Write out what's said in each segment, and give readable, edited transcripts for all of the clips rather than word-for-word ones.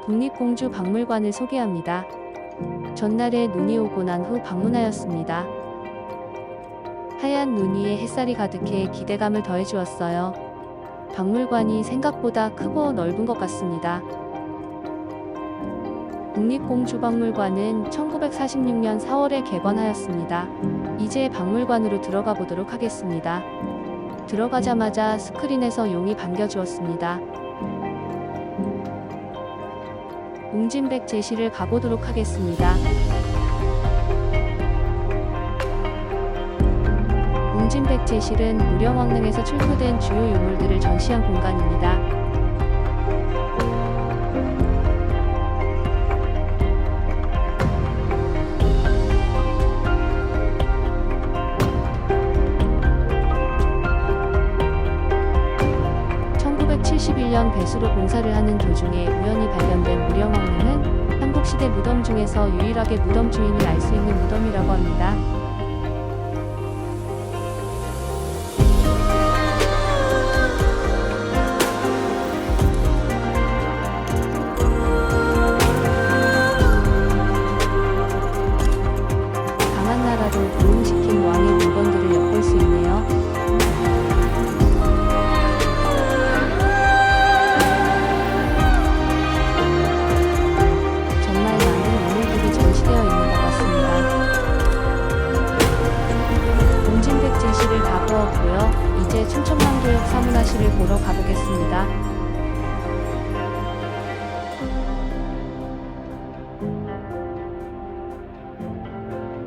국립공주 박물관을 소개합니다. 전날에 눈이 오고 난 후 방문하였습니다. 하얀 눈 위에 햇살이 가득해 기대감을 더해주었어요. 박물관이 생각보다 크고 넓은 것 같습니다. 국립공주박물관은 1946년 4월에 개관하였습니다. 이제 박물관으로 들어가 보도록 하겠습니다. 들어가자마자 스크린에서 용이 반겨주었습니다. 웅진백 제시를 가보도록 하겠습니다. 웅진백 제실은 무령왕릉에서 출토된 주요 유물들을 전시한 공간입니다. (1971년) 배수로 공사를 하는 도중에 우연히 발견된 무령왕릉은 삼국시대 무덤 중에서 유일하게 무덤 주인이 알 수 있는 무덤이라고 합니다. 강한 나라로 부흥시킨 왕의 물건들을 엿볼 수 있네요. 제시를 다 보았고요. 이제 춘천남도역 사문화실을 보러 가보겠습니다.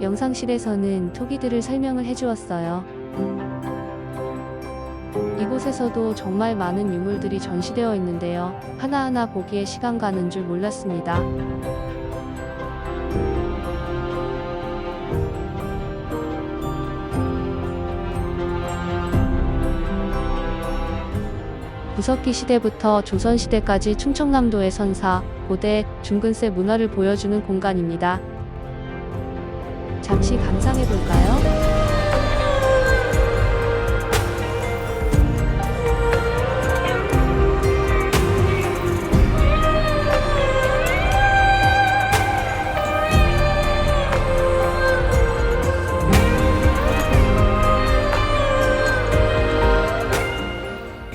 영상실에서는 토기들을 설명을 해주었어요. 이곳에서도 정말 많은 유물들이 전시되어 있는데요. 하나하나 보기에 시간 가는 줄 몰랐습니다. 구석기 시대부터 조선시대까지 충청남도의 선사, 고대, 중근세 문화를 보여주는 공간입니다. 잠시 감상해볼까요?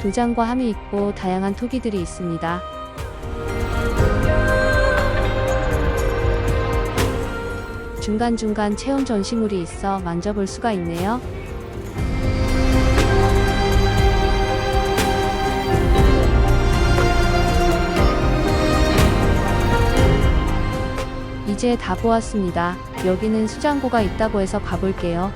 도장과 함이 있고 다양한 토기들이 있습니다. 중간중간 체험 전시물이 있어 만져볼 수가 있네요. 이제 다 보았습니다. 여기는 수장고가 있다고 해서 가볼게요.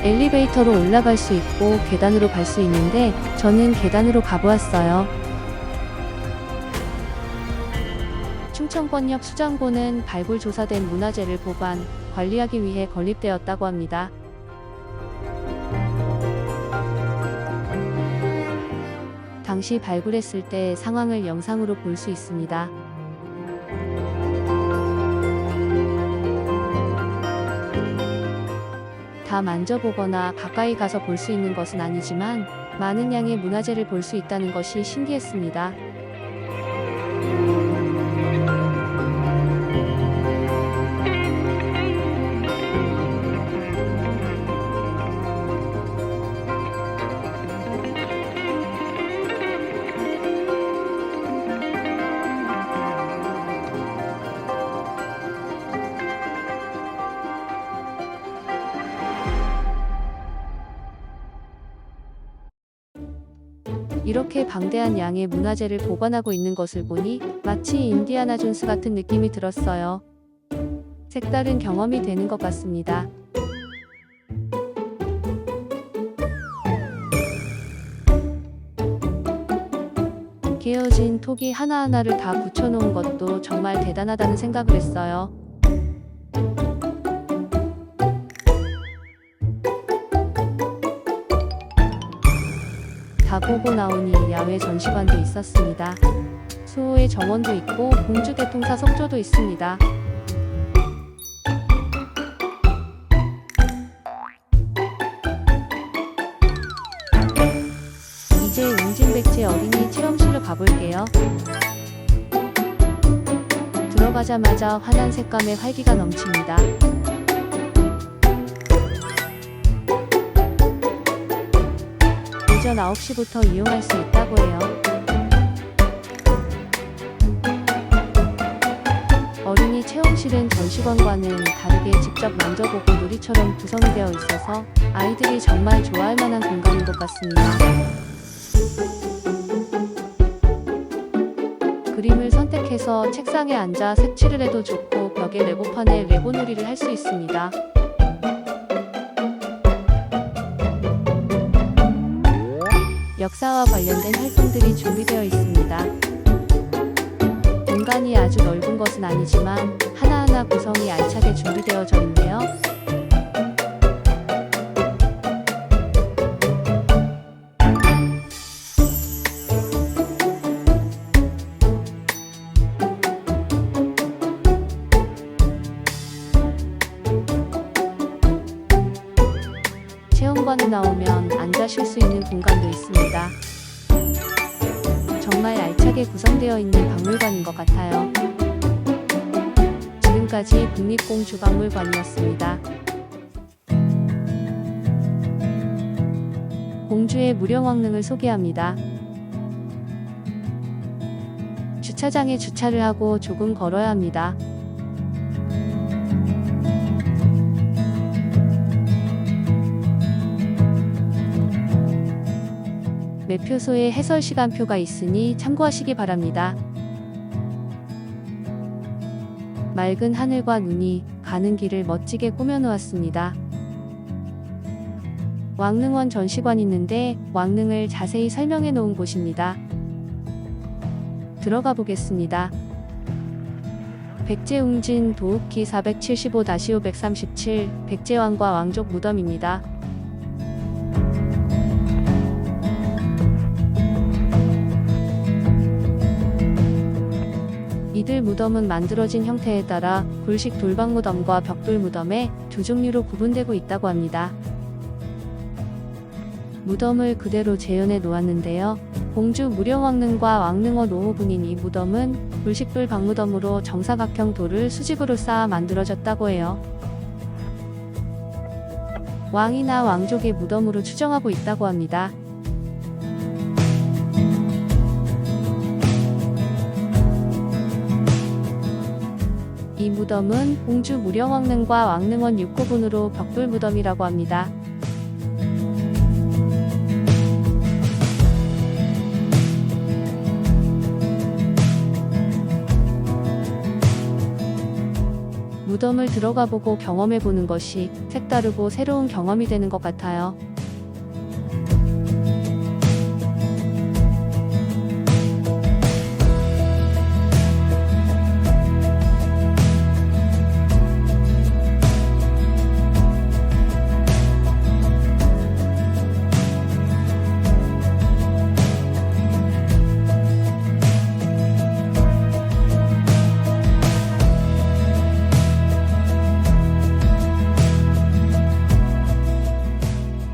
엘리베이터로 올라갈 수 있고 계단으로 갈 수 있는데 저는 계단으로 가보았어요. 충청권역 수장고는 발굴 조사된 문화재를 보관, 관리하기 위해 건립되었다고 합니다. 당시 발굴했을 때 상황을 영상으로 볼 수 있습니다. 다 만져보거나 가까이 가서 볼 수 있는 것은 아니지만 많은 양의 문화재를 볼 수 있다는 것이 신기했습니다. 이렇게 방대한 양의 문화재를 보관하고 있는 것을 보니 마치 인디아나 존스 같은 느낌이 들었어요. 색다른 경험이 되는 것 같습니다. 깨어진 토기 하나하나를 다 붙여놓은 것도 정말 대단하다는 생각을 했어요. 다 보고 나오니 야외 전시관도 있었습니다. 수호의 정원도 있고 공주대통사 성조도 있습니다. 이제 어린이 체험실로 가볼게요. 들어가자마자 환한 색감의 활기가 넘칩니다. 오전 9시부터 이용할 수 있다고 해요. 어린이 체험실은 전시관과는 다르게 직접 만져보고 놀이처럼 구성이 되어 있어서 아이들이 정말 좋아할 만한 공간인 것 같습니다. 그림을 선택해서 책상에 앉아 색칠을 해도 좋고 벽에 레고판에 레고 놀이를 할 수 있습니다. 역사와 관련된 활동들이 준비되어 있습니다. 공간이 아주 넓은 것은 아니지만 하나하나 구성이 알차게 준비되어져 있네요. 체험관에 나오면 앉아 쉴 수 있는 공간도 있습니다. 정말 알차게 구성되어 있는 박물관인 것 같아요. 지금까지 국립공주박물관이었습니다. 공주의 무령왕릉을 소개합니다. 주차장에 주차를 하고 조금 걸어야 합니다. 매표소에 해설 시간표가 있으니 참고하시기 바랍니다. 맑은 하늘과 눈이 가는 길을 멋지게 꾸며놓았습니다. 왕릉원 전시관 있는데 왕릉을 자세히 설명해 놓은 곳입니다. 들어가 보겠습니다. 백제웅진 도읍기 475-537 백제왕과 왕족 무덤입니다. 이들 무덤은 만들어진 형태에 따라 굴식 돌방무덤과 벽돌무덤의 두 종류로 구분되고 있다고 합니다. 무덤을 그대로 재현해 놓았는데요. 공주 무령왕릉과 왕릉원 5호분인 이 무덤은 굴식돌 방무덤으로 정사각형 돌을 수직으로 쌓아 만들어졌다고 해요. 왕이나 왕족의 무덤으로 추정하고 있다고 합니다. 이 무덤은 공주 무령왕릉과 왕릉원 6호분으로 벽돌무덤이라고 합니다. 무덤을 들어가보고 경험해보는 것이 색다르고 새로운 경험이 되는 것 같아요.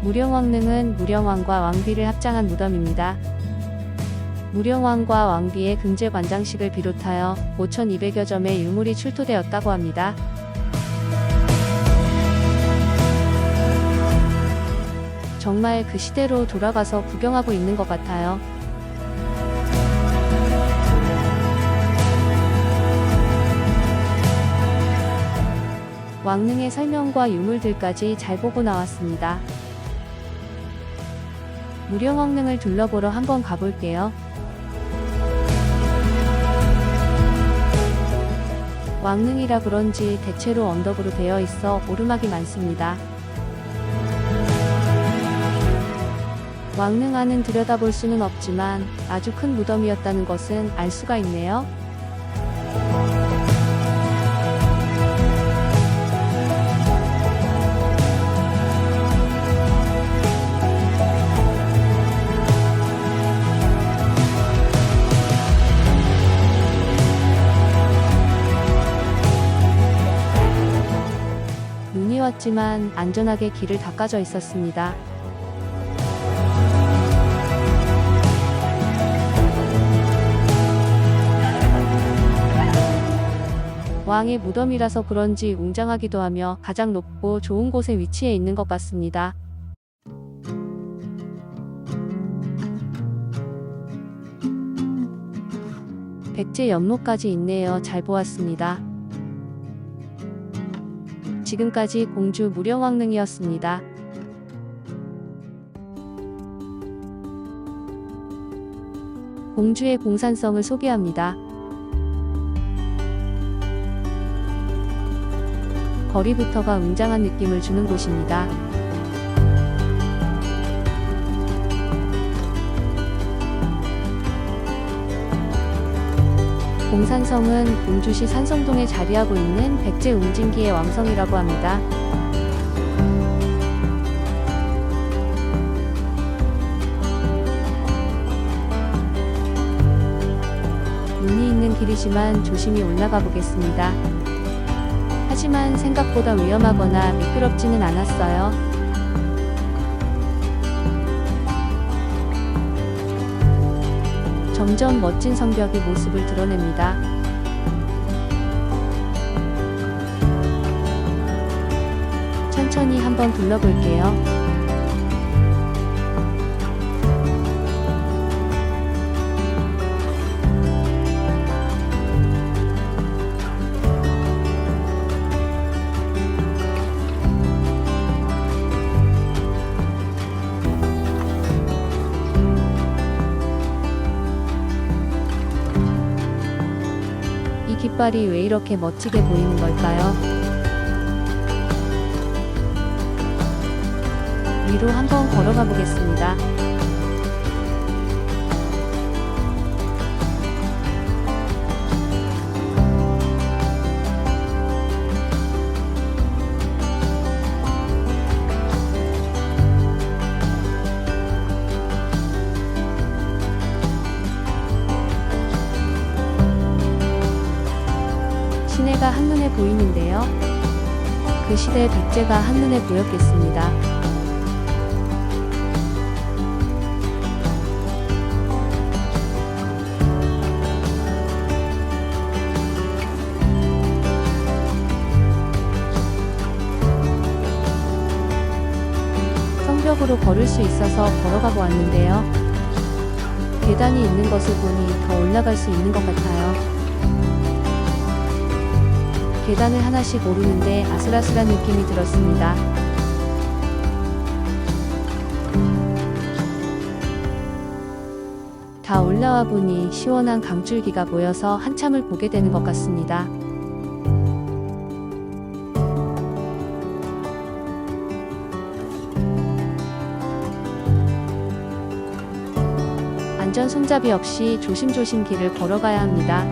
무령왕릉은 무령왕과 왕비를 합장한 무덤입니다. 무령왕과 왕비의 금제관장식을 비롯하여 5,200여 점의 유물이 출토되었다고 합니다. 정말 그 시대로 돌아가서 구경하고 있는 것 같아요. 왕릉의 설명과 유물들까지 잘 보고 나왔습니다. 무령왕릉을 둘러보러 한번 가볼게요. 왕릉이라 그런지 대체로 언덕으로 되어 있어 오르막이 많습니다. 왕릉 안은 들여다볼 수는 없지만 아주 큰 무덤이었다는 것은 알 수가 있네요. 눈이 왔지만 안전하게 길을 닦아져 있었습니다. 왕의 무덤이라서 그런지 웅장하기도 하며 가장 높고 좋은 곳에 위치해 있는 것 같습니다. 백제 연못까지 있네요. 잘 보았습니다. 지금까지 공주 무령왕릉이었습니다. 공주의 공산성을 소개합니다. 거리부터가 웅장한 느낌을 주는 곳입니다. 공산성은 공주시 산성동에 자리하고 있는 백제 웅진기의 왕성이라고 합니다. 눈이 있는 길이지만 조심히 올라가 보겠습니다. 하지만 생각보다 위험하거나 미끄럽지는 않았어요. 점점 멋진 성벽이 모습을 드러냅니다. 천천히 한번 둘러볼게요. 이 깃발이 왜 이렇게 멋지게 보이는 걸까요? 위로 한번 걸어가 보겠습니다. 시내가 한눈에 보이는데요. 그 시대 백제가 한눈에 보였겠습니다. 성벽으로 걸을 수 있어서 걸어가 보았는데요. 계단이 있는 것을 보니 더 올라갈 수 있는 것 같아요. 계단을 하나씩 오르는데 아슬아슬한 느낌이 들었습니다. 다 올라와 보니 시원한 강줄기가 모여서 한참을 보게 되는 것 같습니다. 안전 손잡이 없이 조심조심 길을 걸어가야 합니다.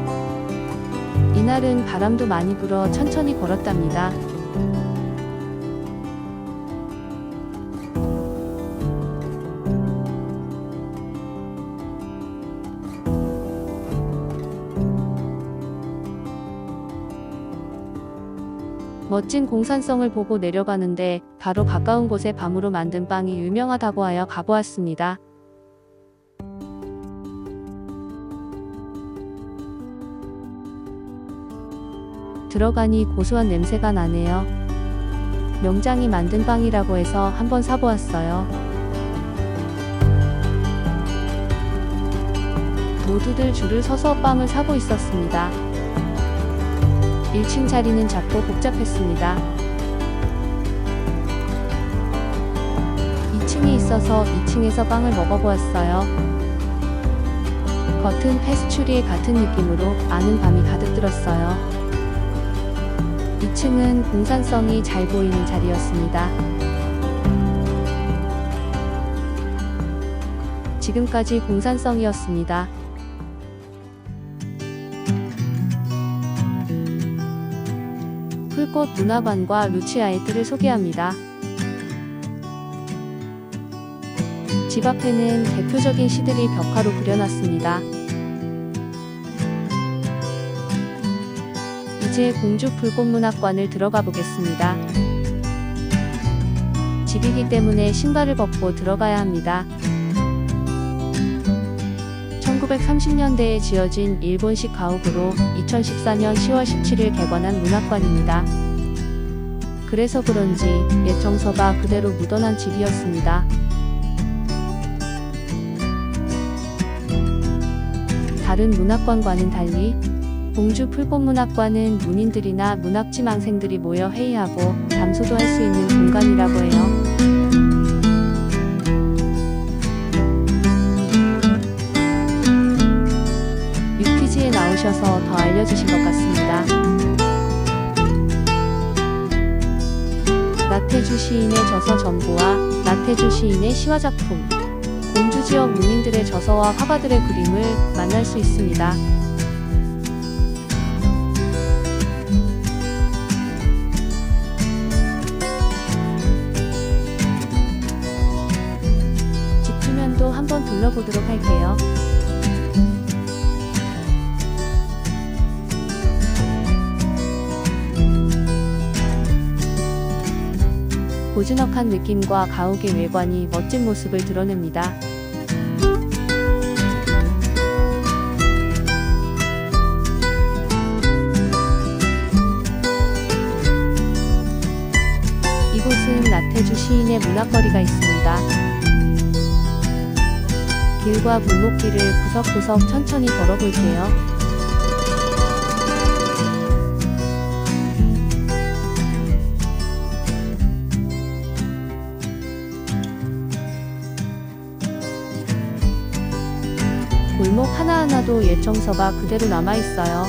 이날은 바람도 많이 불어 천천히 걸었답니다. 멋진 공산성을 보고 내려가는데 바로 가까운 곳에 밤으로 만든 빵이 유명하다고 하여 가보았습니다. 들어가니 고소한 냄새가 나네요. 명장이 만든 빵이라고 해서 한번 사보았어요. 모두들 줄을 서서 빵을 사고 있었습니다. 1층 자리는 작고 복잡했습니다. 2층이 있어서 2층에서 빵을 먹어보았어요. 겉은 페스츄리에 같은 느낌으로 안은 밤이 가득 들었어요. 2층은 공산성이 잘 보이는 자리였습니다. 지금까지 공산성이었습니다. 풀꽃 문화관과 루치아에트를 소개합니다. 집 앞에는 대표적인 시들이 벽화로 그려놨습니다. 이제 공주 불꽃문학관을 들어가 보겠습니다. 집이기 때문에 신발을 벗고 들어가야 합니다. 1930년대에 지어진 일본식 가옥으로 2014년 10월 17일 개관한 문학관입니다. 그래서 그런지 옛 정서가 그대로 묻어난 집이었습니다. 다른 문학관과는 달리 봉주 풀꽃문학관은 문인들이나 문학지망생들이 모여 회의하고 담소도 할 수 있는 공간이라고 해요. 뮤퀴즈에 나오셔서 더 알려주신 것 같습니다. 나태주 시인의 저서 전부와 나태주 시인의 시화작품, 공주 지역 문인들의 저서와 화가들의 그림을 만날 수 있습니다. 집 주변도 한번 둘러보도록 할게요. 고즈넉한 느낌과 가옥의 외관이 멋진 모습을 드러냅니다. 이곳은 나태주 시인의 문학거리가 있습니다. 길과 골목길을 구석구석 천천히 걸어볼게요. 골목 하나하나도 옛 정서가 그대로 남아있어요.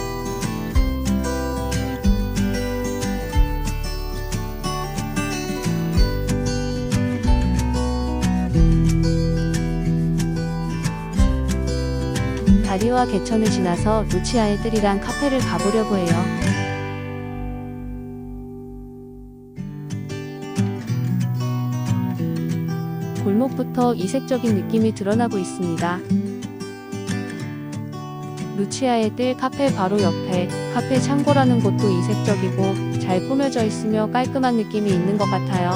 다리와 개천을 지나서 루치아의 뜰이란 카페를 가보려고 해요. 골목부터 이색적인 느낌이 드러나고 있습니다. 루치아의 뜰 카페 바로 옆에 카페 창고라는 곳도 이색적이고 잘 꾸며져 있으며 깔끔한 느낌이 있는 것 같아요.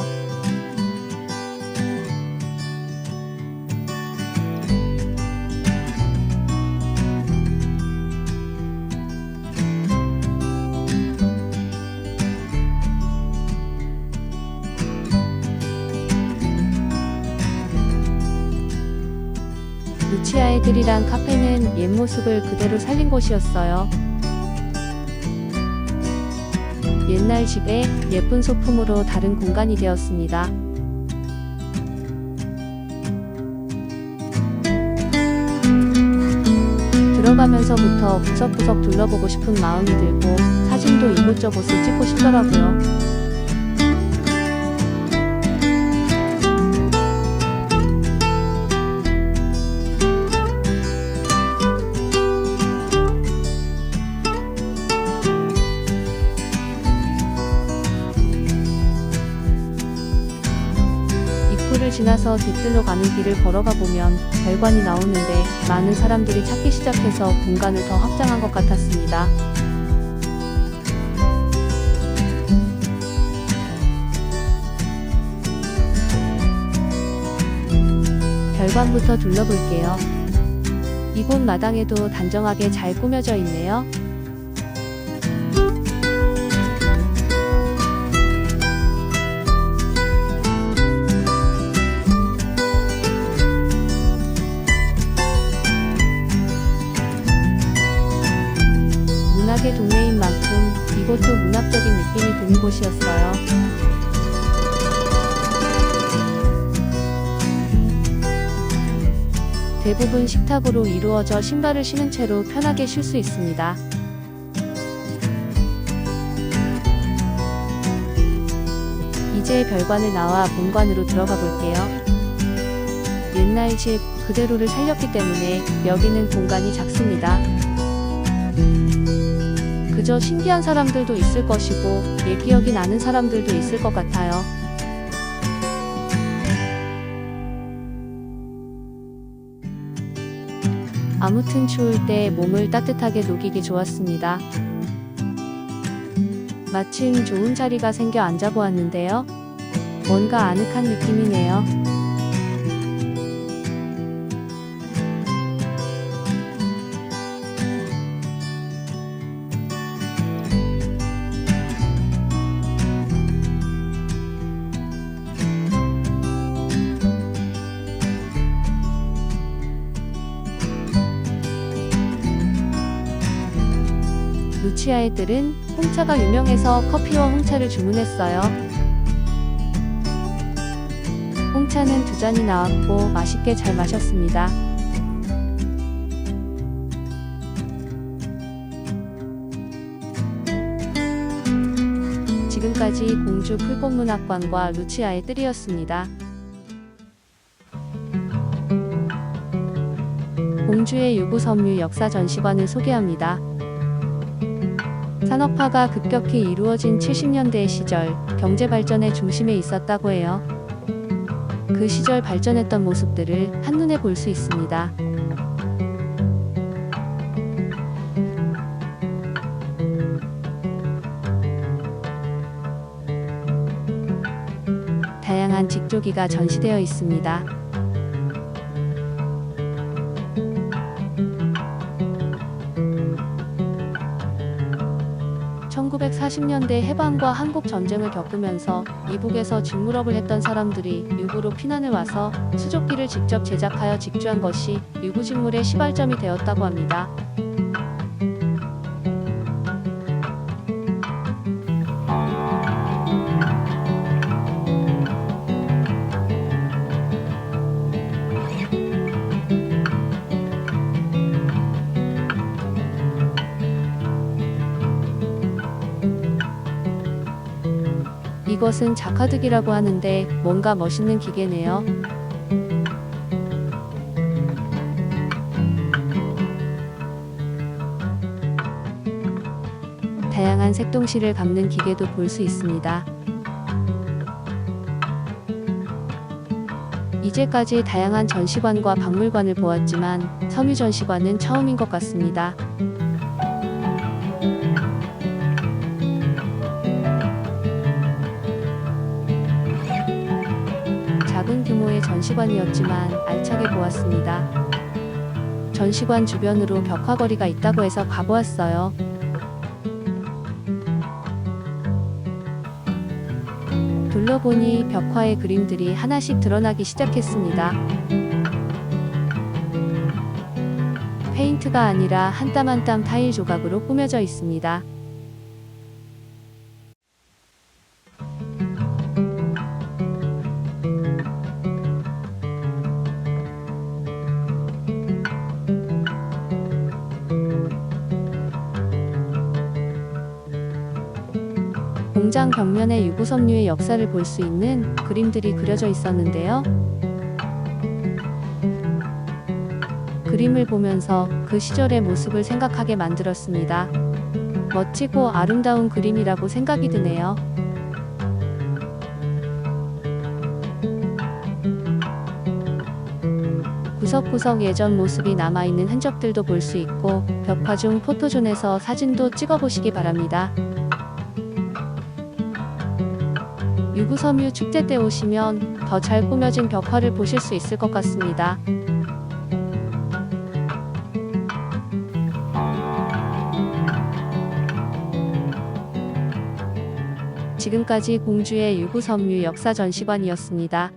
루치아의 뜰이란 카페는 옛 모습을 그대로 살린 곳이었어요. 옛날 집에 예쁜 소품으로 다른 공간이 되었습니다. 들어가면서부터 구석구석 둘러보고 싶은 마음이 들고 사진도 이곳저곳을 찍고 싶더라고요. 입구를 지나서 뒷뜰로 가는 길을 걸어가 보면 별관이 나오는데 많은 사람들이 찾기 시작해서 공간을 더 확장한 것 같았습니다. 별관부터 둘러볼게요. 이곳 마당에도 단정하게 잘 꾸며져 있네요. 문학의 동네인 만큼 이곳도 문학적인 느낌이 드는 곳이었어요. 대부분 식탁으로 이루어져 신발을 신은 채로 편하게 쉴 수 있습니다. 이제 별관을 나와 본관으로 들어가 볼게요. 옛날 집 그대로를 살렸기 때문에 여기는 공간이 작습니다. 그저 신기한 사람들도 있을 것이고 옛 기억이 나는 사람들도 있을 것 같아요. 아무튼 추울 때 몸을 따뜻하게 녹이기 좋았습니다. 마침 좋은 자리가 생겨 앉아보았는데요. 뭔가 아늑한 느낌이네요. 루치아의 뜰은 홍차가 유명해서 커피와 홍차를 주문했어요. 홍차는 2잔이 나왔고 맛있게 잘 마셨습니다. 지금까지 공주 풀꽃문학관과 루치아의 뜰이었습니다. 공주의 유구섬유 역사전시관을 소개합니다. 산업화가 급격히 이루어진 70년대 시절 경제발전의 중심에 있었다고 해요. 그 시절 발전했던 모습들을 한눈에 볼 수 있습니다. 다양한 직조기가 전시되어 있습니다. (1940년대) 해방과 한국 전쟁을 겪으면서 이북에서 직무업을 했던 사람들이 유구로 피난을 와서 수족기를 직접 제작하여 직주한 것이 유구 직물의 시발점이 되었다고 합니다. 이것은 자카드기라고 하는데 뭔가 멋있는 기계네요. 다양한 색동실을 감는 기계도 볼 수 있습니다. 이제까지 다양한 전시관과 박물관을 보았지만 섬유전시관은 처음인 것 같습니다. 작은 규모의 전시관이었지만 알차게 보았습니다. 전시관 주변으로 벽화거리가 있다고 해서 가보았어요. 둘러보니 벽화의 그림들이 하나씩 드러나기 시작했습니다. 페인트가 아니라 한 땀 한 땀 타일 조각으로 꾸며져 있습니다. 공장 벽면에 유구섬유의 역사를 볼 수 있는 그림들이 그려져 있었는데요. 그림을 보면서 그 시절의 모습을 생각하게 만들었습니다. 멋지고 아름다운 그림이라고 생각이 드네요. 구석구석 예전 모습이 남아있는 흔적들도 볼 수 있고 벽화 중 포토존에서 사진도 찍어보시기 바랍니다. 유구섬유 축제 때 오시면 더 잘 꾸며진 벽화를 보실 수 있을 것 같습니다. 지금까지 공주의 유구섬유 역사전시관이었습니다.